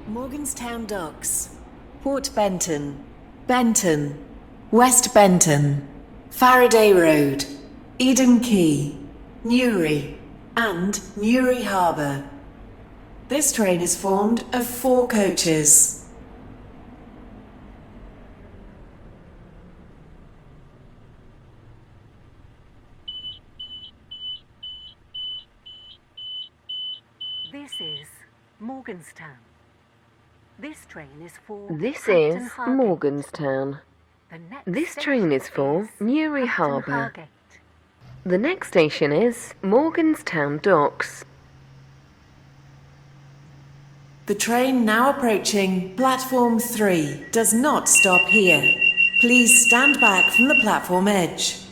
Morganstown Docks, Port Benton, Benton, West Benton, Faraday Road, Eden Quay, Newry, and Newry Harbour. This train is formed of 4 coaches. This is Morganstown. This train is for Morganstown. This train is for Newry Harbour. The next station is Morganstown Docks. The train now approaching platform 3 does not stop here. Please stand back from the platform edge.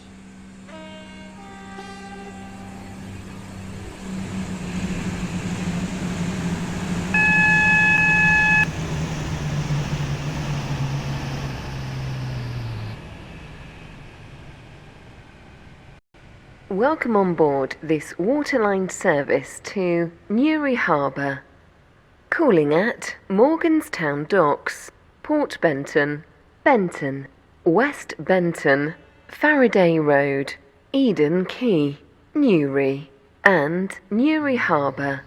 Welcome on board this Waterline service to Newry Harbour. Calling at Morganstown Docks, Port Benton, Benton, West Benton, Faraday Road, Eden Quay, Newry, and Newry Harbour.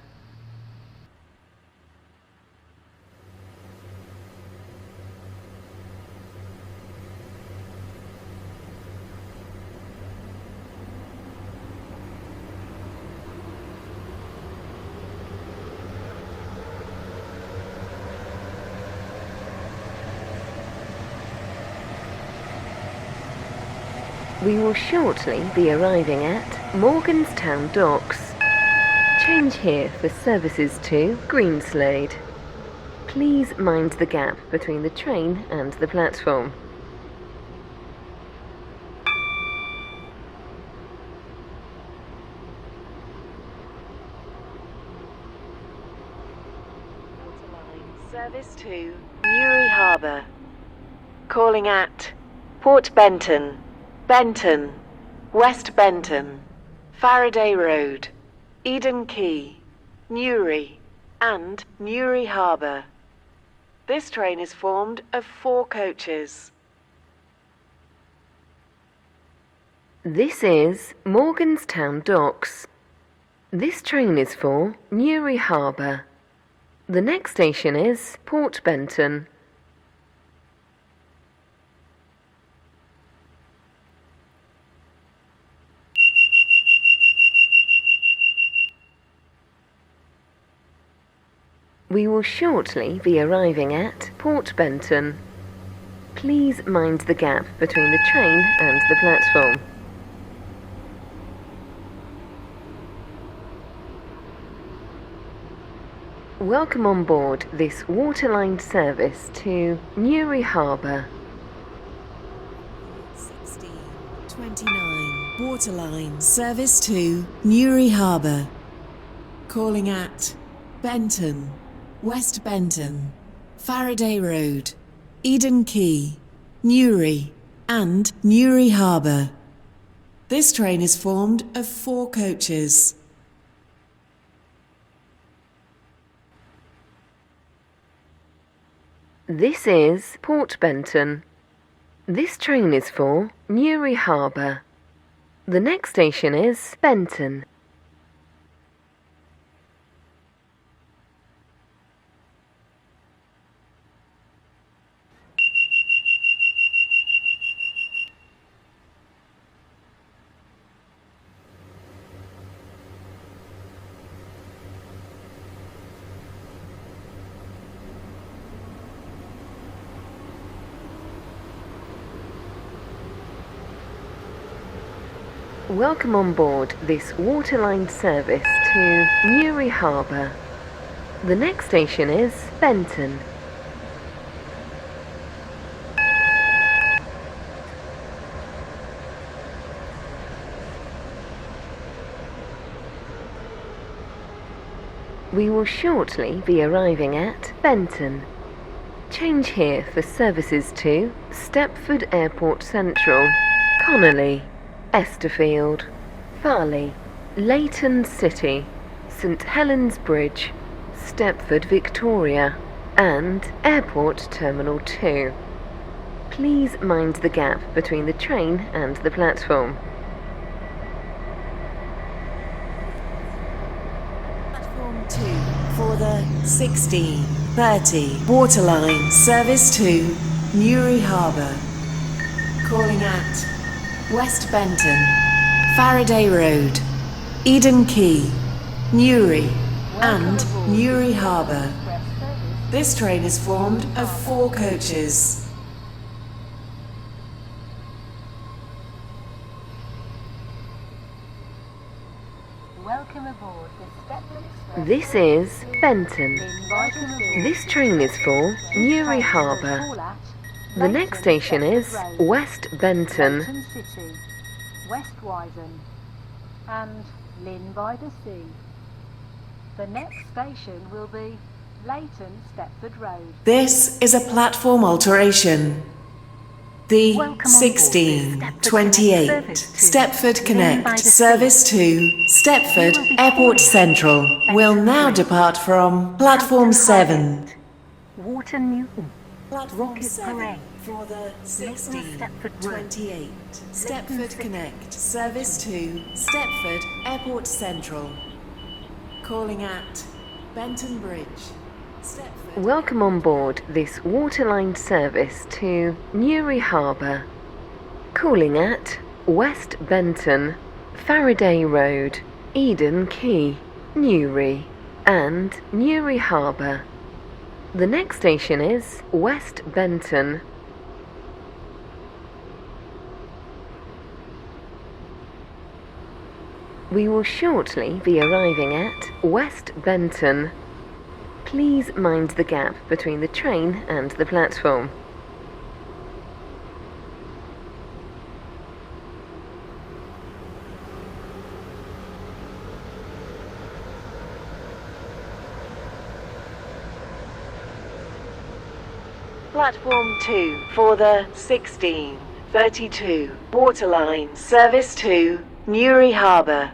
We will shortly be arriving at Morganstown Docks. Change here for services to Greenslade. Please mind the gap between the train and the platform. Waterline service to Newry Harbour. Calling at Port Benton, Benton, West Benton, Faraday Road, Eden Quay, Newry, and Newry Harbour. This train is formed of 4 coaches. This is Morganstown Docks. This train is for Newry Harbour. The next station is Port Benton. We will shortly be arriving at Port Benton. Please mind the gap between the train and the platform. Welcome on board this Waterline service to Newry Harbour. 1629 Waterline service to Newry Harbour. Calling at Benton, West Benton, Faraday Road, Eden Quay, Newry, and Newry Harbour. This train is formed of 4 coaches. This is Port Benton. This train is for Newry Harbour. The next station is Benton. Welcome on board this Waterline service to Newry Harbour. The next station is Benton. We will shortly be arriving at Benton. Change here for services to Stepford Airport Central, Connolly, Esterfield, Farley, Leighton City, St Helens Bridge, Stepford Victoria, and Airport Terminal 2. Please mind the gap between the train and the platform. Platform 2 for the 16:30 Waterline service to Newry Harbour. Calling at West Benton, Faraday Road, Eden Quay, Newry and Newry Harbour. This train is formed of 4 coaches. Welcome aboard the Stepford Express. This is Benton. This train is for Newry Harbour. The next station is West Benton. Benton City, West Wyvern, and Lynn by the Sea. The next station will be Leighton Stepford Road. This is a platform alteration. The Welcome on board 16:28 Stepford Stepford Connect Connect service to service to Stepford We will be Airport calling Central will Benton now Bridge, depart from platform 7. Water Newton, Platform Rocket 7 Parade, for the Stepford Road, 16:28 Stepford City, Connect service to Stepford Airport Central. Calling at Benton Bridge. Stepford. Welcome on board this Waterline service to Newry Harbour. Calling at West Benton, Faraday Road, Eden Quay, Newry and Newry Harbour. The next station is West Benton. We will shortly be arriving at West Benton. Please mind the gap between the train and the platform. Platform 2 for the 16:32 Waterline service to Newry Harbour.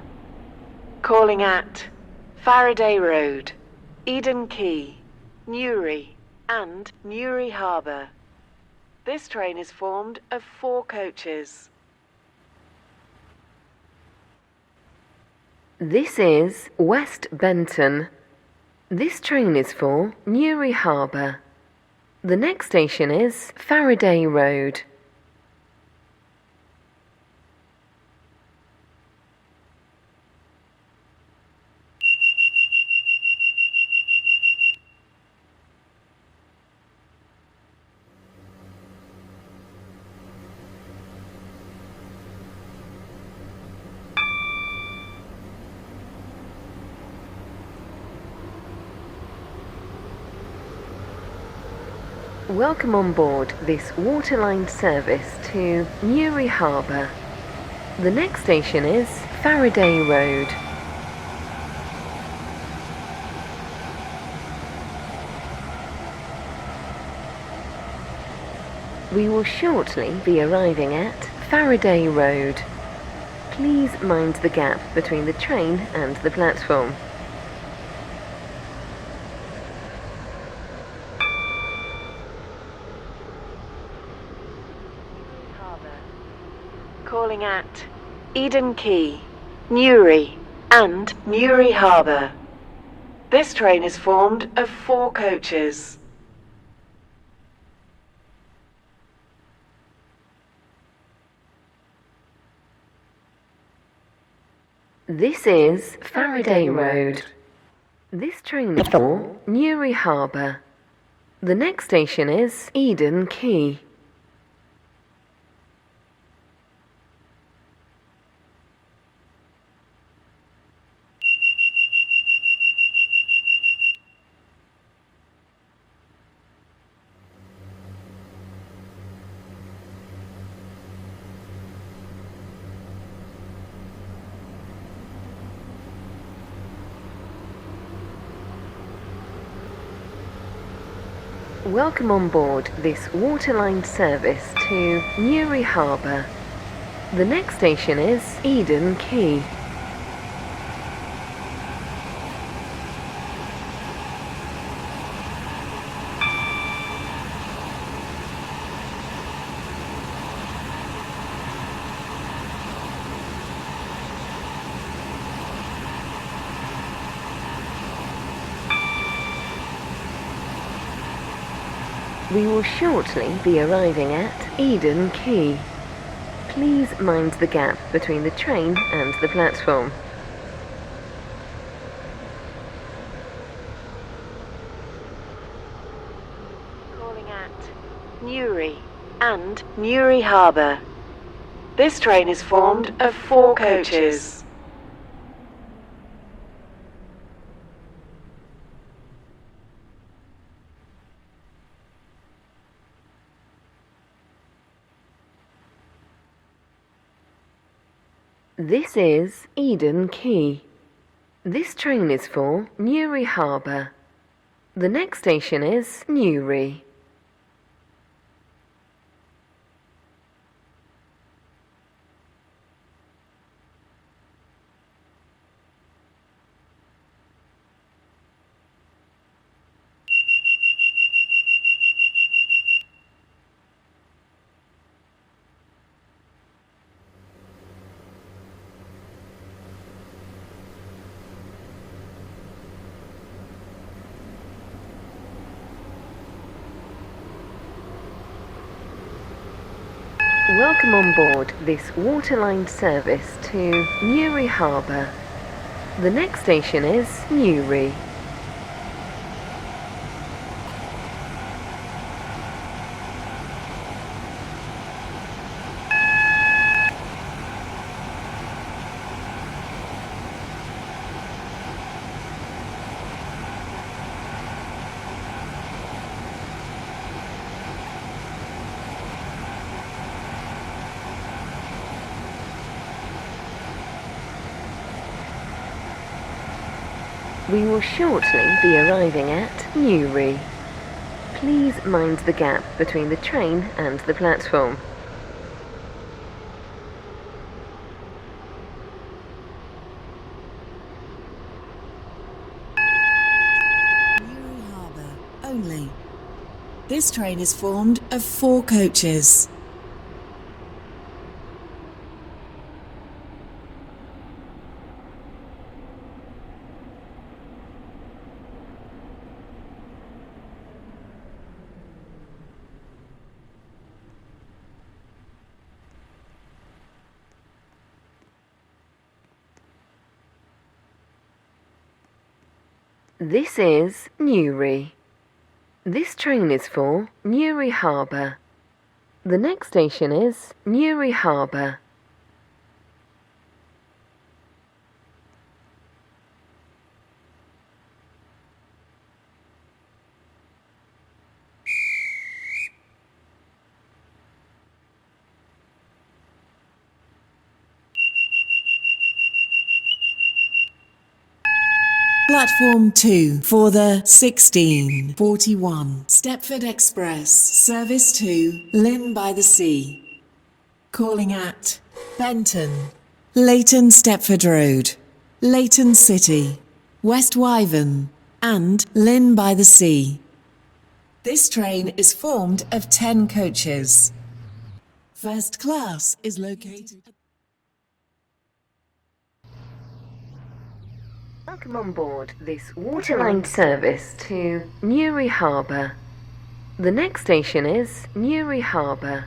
Calling at Faraday Road, Eden Quay, Newry and Newry Harbour. This train is formed of 4 coaches. This is West Benton. This train is for Newry Harbour. The next station is Faraday Road. Welcome on board this Waterline service to Newry Harbour. The next station is Faraday Road. We will shortly be arriving at Faraday Road. Please mind the gap between the train and the platform. Calling at Eden Quay, Newry and Newry Harbour. This train is formed of 4 coaches. This is Faraday Road. This train is for Newry Harbour. The next station is Eden Quay. Welcome on board this Waterline service to Newry Harbour. The next station is Eden Quay. We will shortly be arriving at Eden Quay. Please mind the gap between the train and the platform. Calling at Newry and Newry Harbour. This train is formed of 4 coaches. This is Eden Quay. This train is for Newry Harbour. The next station is Newry. Welcome on board this Waterline service to Newry Harbour. The next station is Newry. We will shortly be arriving at Newry. Please mind the gap between the train and the platform. Newry Harbour only. This train is formed of 4 coaches. This is Newry. This train is for Newry Harbour. The next station is Newry Harbour. Platform 2 for the 1641 Stepford Express, service to Lynn by the Sea. Calling at Benton, Leighton Stepford Road, Leighton City, West Wyvern and Lynn by the Sea. This train is formed of 10 coaches. First class is located. Welcome on board this Waterline service to Newry Harbour. The next station is Newry Harbour.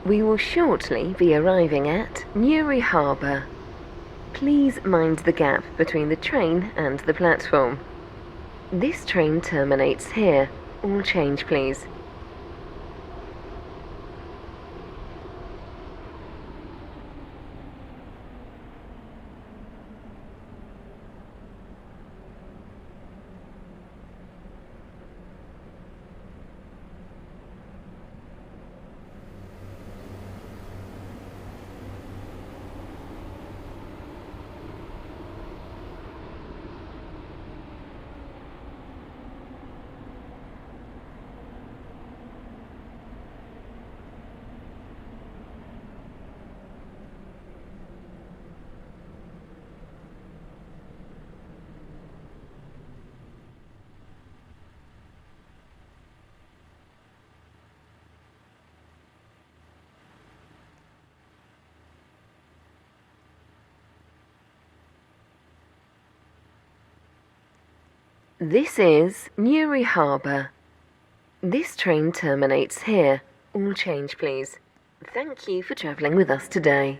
We will shortly be arriving at Newry Harbour. Please mind the gap between the train and the platform. This train terminates here. All change, please. This is Newry Harbour. This train terminates here. All change, please. Thank you for travelling with us today.